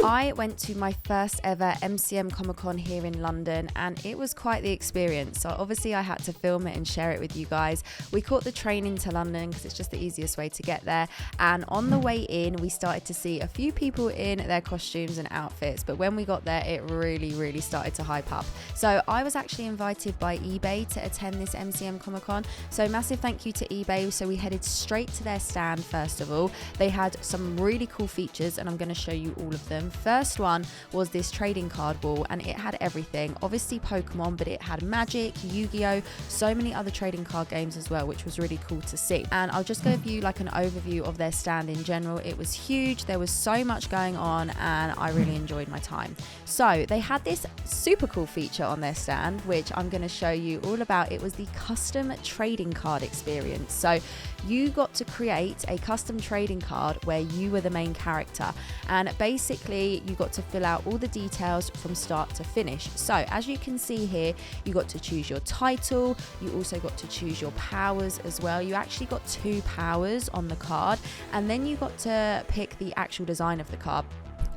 I went to my first ever MCM Comic Con here in London, and it was quite the experience. So obviously I had to film it and share it with you guys. We caught the train into London because it's just the easiest way to get there, and on the way in we started to see a few people in their costumes and outfits, but when we got there it really started to hype up. So I was actually invited by eBay to attend this MCM Comic Con, so massive thank you to eBay. So we headed straight to their stand. First of all, they had some really cool features and I'm going to show you all of them. First one was this trading card wall, and it had everything, obviously Pokemon, but it had Magic, Yu-Gi-Oh, so many other trading card games as well, which was really cool to see. And I'll just give you like an overview of their stand in general. It was huge, there was so much going on, and I really enjoyed my time. So they had this super cool feature on their stand, which I'm going to show you all about. It was the custom trading card experience. So you got to create a custom trading card where you were the main character, and basically you got to fill out all the details from start to finish. So as you can see here, you got to choose your title, you also got to choose your powers as well. You actually got 2 powers on the card, and then you got to pick the actual design of the card.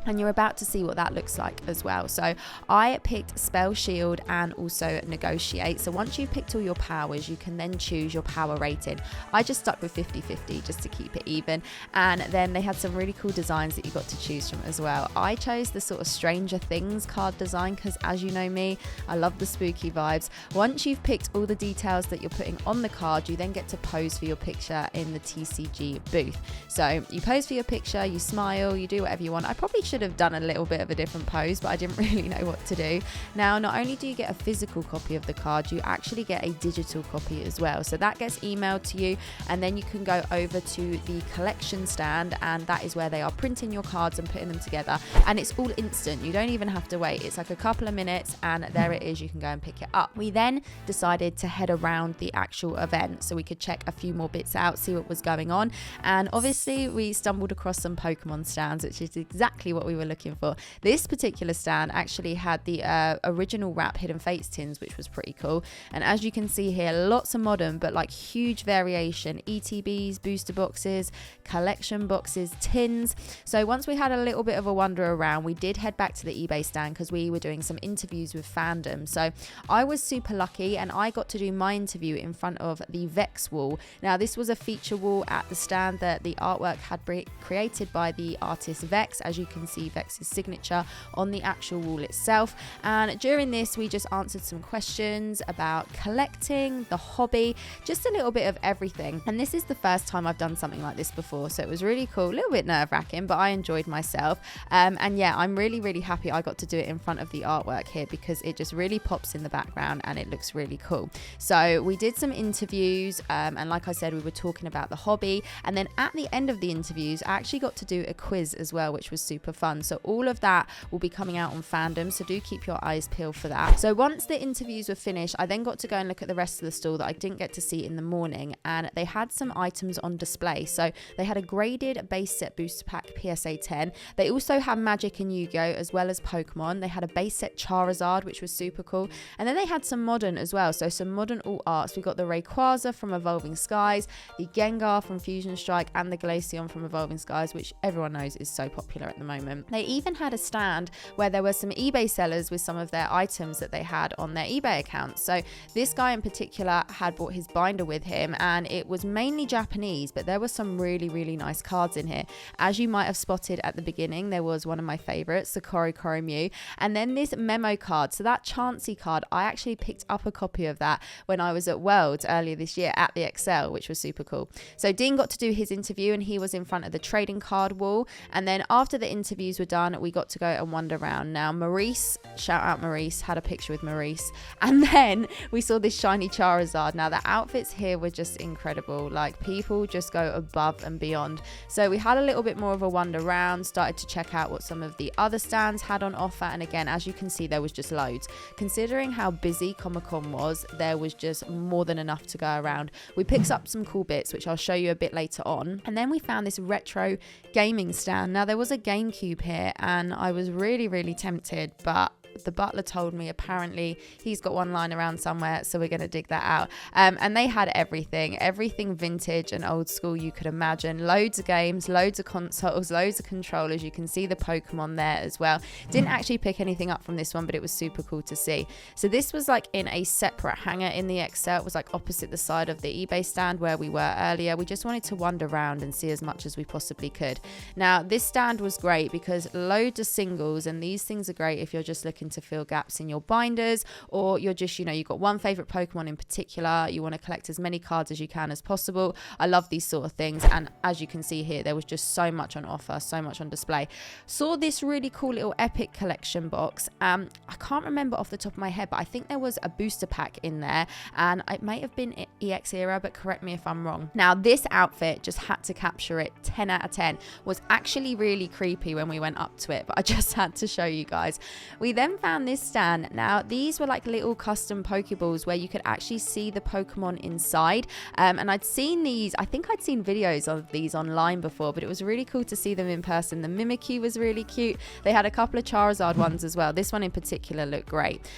And you're about to see what that looks like as well. So I picked Spell Shield and also Negotiate. So once you've picked all your powers, you can then choose your power rating. I just stuck with 50-50 just to keep it even. And then they had some really cool designs that you got to choose from as well. I chose the sort of Stranger Things card design because, as you know me, I love the spooky vibes. Once you've picked all the details that you're putting on the card, you then get to pose for your picture in the TCG booth. So you pose for your picture, you smile, you do whatever you want. I probably should have done a little bit of a different pose, but I didn't really know what to do. Now, not only do you get a physical copy of the card, you actually get a digital copy as well. So that gets emailed to you, and then you can go over to the collection stand, and that is where they are printing your cards and putting them together. And it's all instant. You don't even have to wait. It's like a couple of minutes and there it is. You can go and pick it up. We then decided to head around the actual event so we could check a few more bits out, see what was going on. And obviously we stumbled across some Pokemon stands, which is exactly what we were looking for. This particular stand actually had the original wrap Hidden Fates tins, which was pretty cool. And as you can see here, lots of modern, but like huge variation, ETBs, booster boxes, collection boxes, tins. So once we had a little bit of a wander around, we did head back to the eBay stand because we were doing some interviews with fandom. So I was super lucky and I got to do my interview in front of the Vex wall. Now this was a feature wall at the stand that the artwork had created by the artist Vex. As you can see Vex's signature on the actual wall itself. And during this we just answered some questions about collecting, the hobby, just a little bit of everything. And this is the first time I've done something like this before, so it was really cool, a little bit nerve-wracking, but I enjoyed myself. And yeah, I'm really happy I got to do it in front of the artwork here because it just really pops in the background and it looks really cool. So we did some interviews, and like I said, we were talking about the hobby, and then at the end of the interviews I actually got to do a quiz as well, which was super fun. So all of that will be coming out on fandom, so do keep your eyes peeled for that. So once the interviews were finished, I then got to go and look at the rest of the stall that I didn't get to see in the morning, and they had some items on display. So they had a graded base set booster pack PSA 10. They also had Magic and Yu-Gi-Oh as well as Pokemon. They had a base set Charizard, which was super cool, and then they had some modern as well, so some modern alt arts. We got the Rayquaza from Evolving Skies, the Gengar from Fusion Strike, and the Glaceon from Evolving Skies, which everyone knows is so popular at the moment. They even had a stand where there were some eBay sellers with some of their items that they had on their eBay account. So this guy in particular had brought his binder with him, and it was mainly Japanese, but there were some really nice cards in here. As you might have spotted at the beginning, there was one of my favorites, the Korokoro Mew, and then this memo card. So that Chansey card, I actually picked up a copy of that when I was at Worlds earlier this year at the Excel, which was super cool. So Dean got to do his interview and he was in front of the trading card wall, and then after the interviews were done, we got to go and wander around. Now Maurice, shout out Maurice, had a picture with Maurice, and then we saw this shiny Charizard. Now the outfits here were just incredible, like people just go above and beyond. So we had a little bit more of a wander around, started to check out what some of the other stands had on offer, and again, as you can see, there was just loads. Considering how busy Comic-Con was, there was just more than enough to go around. We picked up some cool bits, which I'll show you a bit later on, and then we found this retro gaming stand. Now there was a GameCube cube here, and I was really tempted, but the butler told me apparently he's got one lying around somewhere, so we're going to dig that out. And they had everything vintage and old school you could imagine. Loads of games, loads of consoles, loads of controllers. You can see the Pokemon there as well. Didn't actually pick anything up from this one, but it was super cool to see. So this was like in a separate hanger in the Excel. It was like opposite the side of the eBay stand where we were earlier. We just wanted to wander around and see as much as we possibly could. Now this stand was great because loads of singles, and these things are great if you're just looking to fill gaps in your binders, or you're just, you've got one favorite Pokemon in particular, you want to collect as many cards as you can as possible. I love these sort of things, and as you can see here, there was just so much on offer, so much on display. Saw this really cool little Epic collection box. I can't remember off the top of my head, but I think there was a booster pack in there, and it may have been EX era, but correct me if I'm wrong. Now this outfit, just had to capture it, 10 out of 10. Was actually really creepy when we went up to it, but I just had to show you guys. We then found this stand. Now these were like little custom Pokeballs where you could actually see the Pokemon inside, and I'd seen these, I think I'd seen videos of these online before, but it was really cool to see them in person. The Mimikyu was really cute. They had a couple of Charizard ones as well. This one in particular looked great.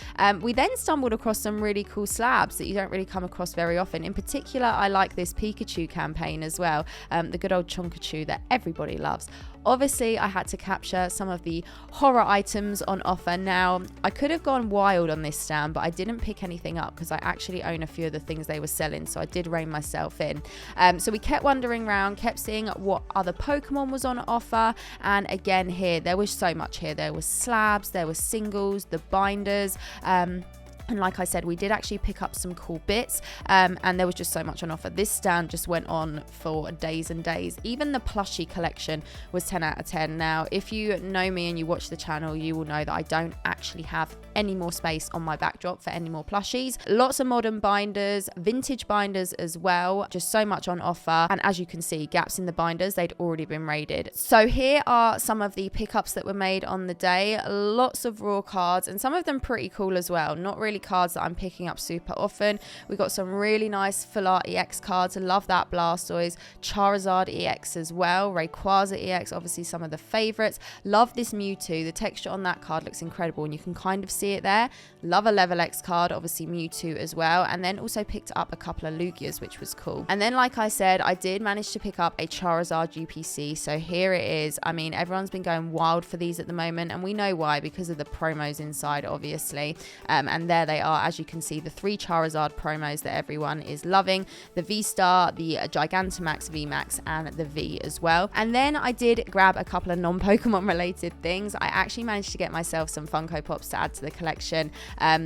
We then stumbled across some really cool slabs that you don't really come across very often. In particular, I like this Pikachu campaign as well, the good old Chonkachu that everybody loves. Obviously, I had to capture some of the horror items on offer. Now, I could have gone wild on this stand, but I didn't pick anything up because I actually own a few of the things they were selling, so I did rein myself in. So we kept wandering around, kept seeing what other Pokemon was on offer, and again here, there was so much here. There was slabs, there were singles, the binders, and like I said, we did actually pick up some cool bits, and there was just so much on offer. This stand just went on for days and days. Even the plushie collection was 10 out of 10. Now, if you know me and you watch the channel, you will know that I don't actually have any more space on my backdrop for any more plushies. Lots of modern binders, vintage binders as well. Just so much on offer. And as you can see, gaps in the binders, they'd already been raided. So here are some of the pickups that were made on the day. Lots of raw cards, and some of them pretty cool as well. Not really cards that I'm picking up super often. We got some really nice full art EX cards. I love that Blastoise. Charizard EX as well. Rayquaza EX, obviously some of the favorites. Love this Mewtwo. The texture on that card looks incredible, and you can kind of see it there. Love a Level X card, obviously Mewtwo as well. And then also picked up a couple of Lugias, which was cool. And then, like I said, I did manage to pick up a Charizard UPC. So here it is. I mean, everyone's been going wild for these at the moment, and we know why, because of the promos inside, obviously. And there they are, as you can see, the 3 Charizard promos that everyone is loving: the V-Star, the Gigantamax VMAX, and the V as well. And then I did grab a couple of non-Pokemon related things. I actually managed to get myself some Funko Pops to add to the collection.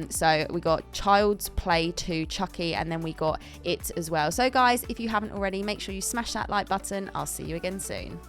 So we got Child's Play 2 Chucky, and then we got It as well. So guys, if you haven't already, make sure you smash that like button. I'll see you again soon.